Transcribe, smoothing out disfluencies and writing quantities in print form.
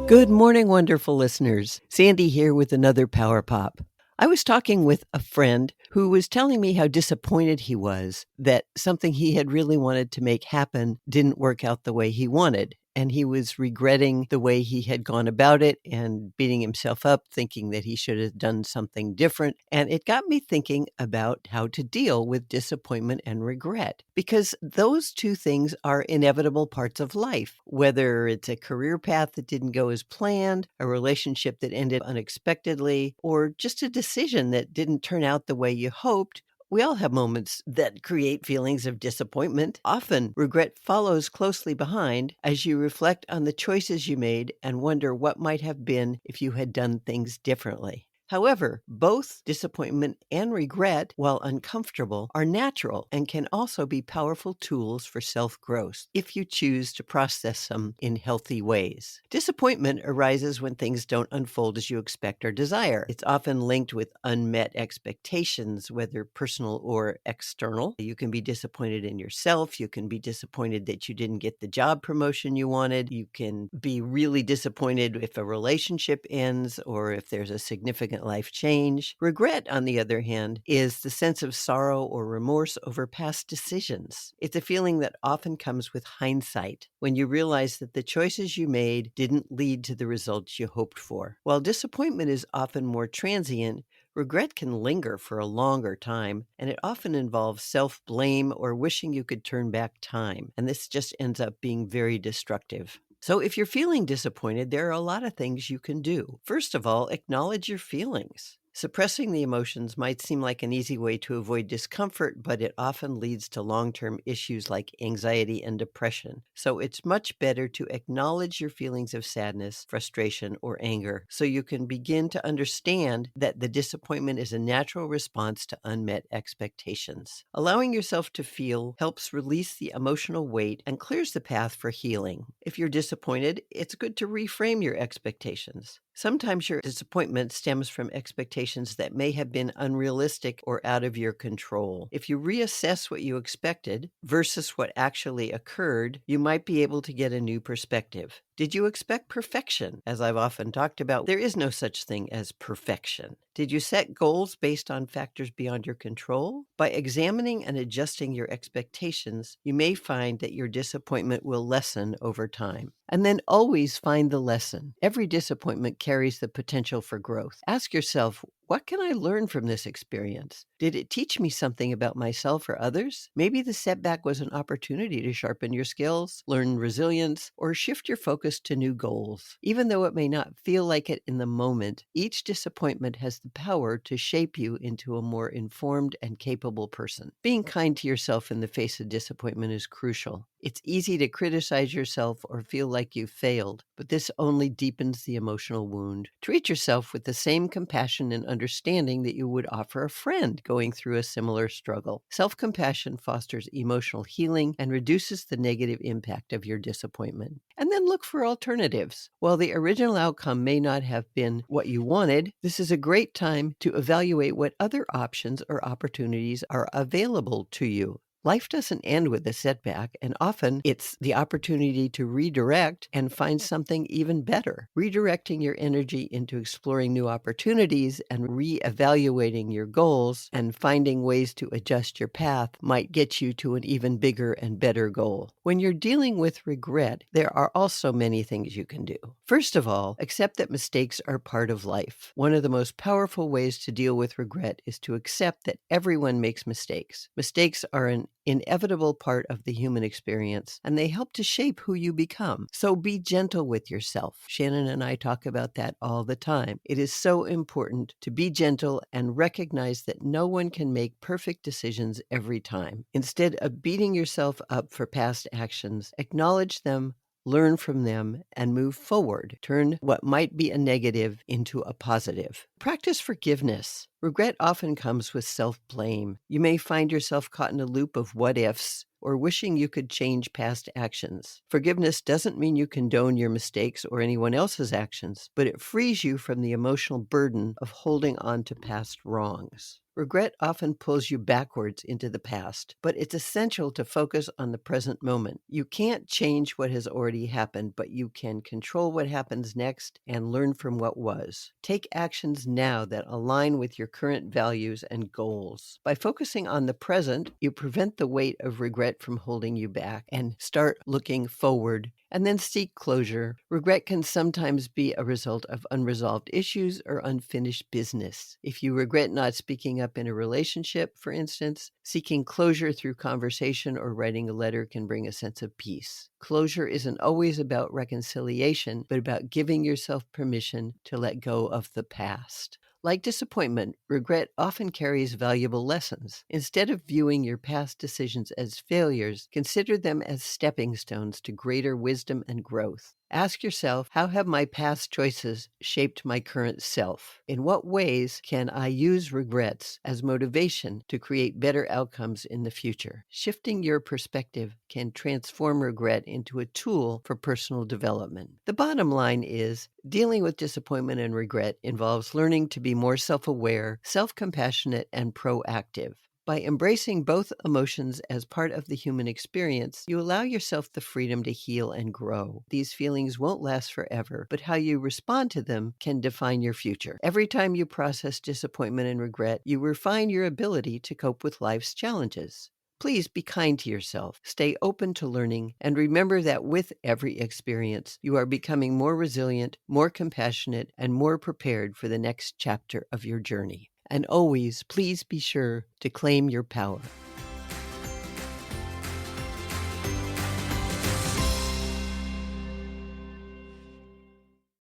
Good morning, wonderful listeners. Sandy here with another Power Pop. I was talking with a friend who was telling me how disappointed he was that something he had really wanted to make happen didn't work out the way he wanted. And he was regretting the way he had gone about it and beating himself up, thinking that he should have done something different. And it got me thinking about how to deal with disappointment and regret, because those two things are inevitable parts of life, whether it's a career path that didn't go as planned, a relationship that ended unexpectedly, or just a decision that didn't turn out the way you hoped. We all have moments that create feelings of disappointment. Often, regret follows closely behind as you reflect on the choices you made and wonder what might have been if you had done things differently. However, both disappointment and regret, while uncomfortable, are natural and can also be powerful tools for self-growth if you choose to process them in healthy ways. Disappointment arises when things don't unfold as you expect or desire. It's often linked with unmet expectations, whether personal or external. You can be disappointed in yourself. You can be disappointed that you didn't get the job promotion you wanted. You can be really disappointed if a relationship ends or if there's a significant life change. Regret, on the other hand, is the sense of sorrow or remorse over past decisions. It's a feeling that often comes with hindsight, when you realize that the choices you made didn't lead to the results you hoped for. While disappointment is often more transient, regret can linger for a longer time, and it often involves self-blame or wishing you could turn back time. And this just ends up being very destructive. So if you're feeling disappointed, there are a lot of things you can do. First of all, acknowledge your feelings. Suppressing the emotions might seem like an easy way to avoid discomfort, but it often leads to long-term issues like anxiety and depression. So it's much better to acknowledge your feelings of sadness, frustration, or anger so you can begin to understand that the disappointment is a natural response to unmet expectations. Allowing yourself to feel helps release the emotional weight and clears the path for healing. If you're disappointed, it's good to reframe your expectations. Sometimes your disappointment stems from expectations that may have been unrealistic or out of your control. If you reassess what you expected versus what actually occurred, you might be able to get a new perspective. Did you expect perfection? As I've often talked about, there is no such thing as perfection. Did you set goals based on factors beyond your control? By examining and adjusting your expectations, you may find that your disappointment will lessen over time. And then always find the lesson. Every disappointment carries the potential for growth. Ask yourself, what can I learn from this experience? Did it teach me something about myself or others? Maybe the setback was an opportunity to sharpen your skills, learn resilience, or shift your focus to new goals. Even though it may not feel like it in the moment, each disappointment has the power to shape you into a more informed and capable person. Being kind to yourself in the face of disappointment is crucial. It's easy to criticize yourself or feel like you've failed, but this only deepens the emotional wound. Treat yourself with the same compassion and understanding that you would offer a friend going through a similar struggle. Self-compassion fosters emotional healing and reduces the negative impact of your disappointment. And then look for alternatives. While the original outcome may not have been what you wanted, this is a great time to evaluate what other options or opportunities are available to you. Life doesn't end with a setback, and often it's the opportunity to redirect and find something even better. Redirecting your energy into exploring new opportunities and reevaluating your goals and finding ways to adjust your path might get you to an even bigger and better goal. When you're dealing with regret, there are also many things you can do. First of all, accept that mistakes are part of life. One of the most powerful ways to deal with regret is to accept that everyone makes mistakes. Mistakes are an inevitable part of the human experience, and they help to shape who you become. So be gentle with yourself. Shannon and I talk about that all the time. It is so important to be gentle and recognize that no one can make perfect decisions every time. Instead of beating yourself up for past actions, acknowledge them, learn from them, and move forward. Turn what might be a negative into a positive. Practice forgiveness. Regret often comes with self-blame. You may find yourself caught in a loop of what-ifs or wishing you could change past actions. Forgiveness doesn't mean you condone your mistakes or anyone else's actions, but it frees you from the emotional burden of holding on to past wrongs. Regret often pulls you backwards into the past, but it's essential to focus on the present moment. You can't change what has already happened, but you can control what happens next and learn from what was. Take actions now that align with your current values and goals. By focusing on the present, you prevent the weight of regret from holding you back and start looking forward. And then seek closure. Regret can sometimes be a result of unresolved issues or unfinished business. If you regret not speaking up in a relationship, for instance, seeking closure through conversation or writing a letter can bring a sense of peace. Closure isn't always about reconciliation, but about giving yourself permission to let go of the past. Like disappointment, regret often carries valuable lessons. Instead of viewing your past decisions as failures, consider them as stepping stones to greater wisdom and growth. Ask yourself, how have my past choices shaped my current self? In what ways can I use regrets as motivation to create better outcomes in the future? Shifting your perspective can transform regret into a tool for personal development. The bottom line is, dealing with disappointment and regret involves learning to be more self-aware, self-compassionate, and proactive. By embracing both emotions as part of the human experience, you allow yourself the freedom to heal and grow. These feelings won't last forever, but how you respond to them can define your future. Every time you process disappointment and regret, you refine your ability to cope with life's challenges. Please be kind to yourself, stay open to learning, and remember that with every experience, you are becoming more resilient, more compassionate, and more prepared for the next chapter of your journey. And always, please be sure to claim your power.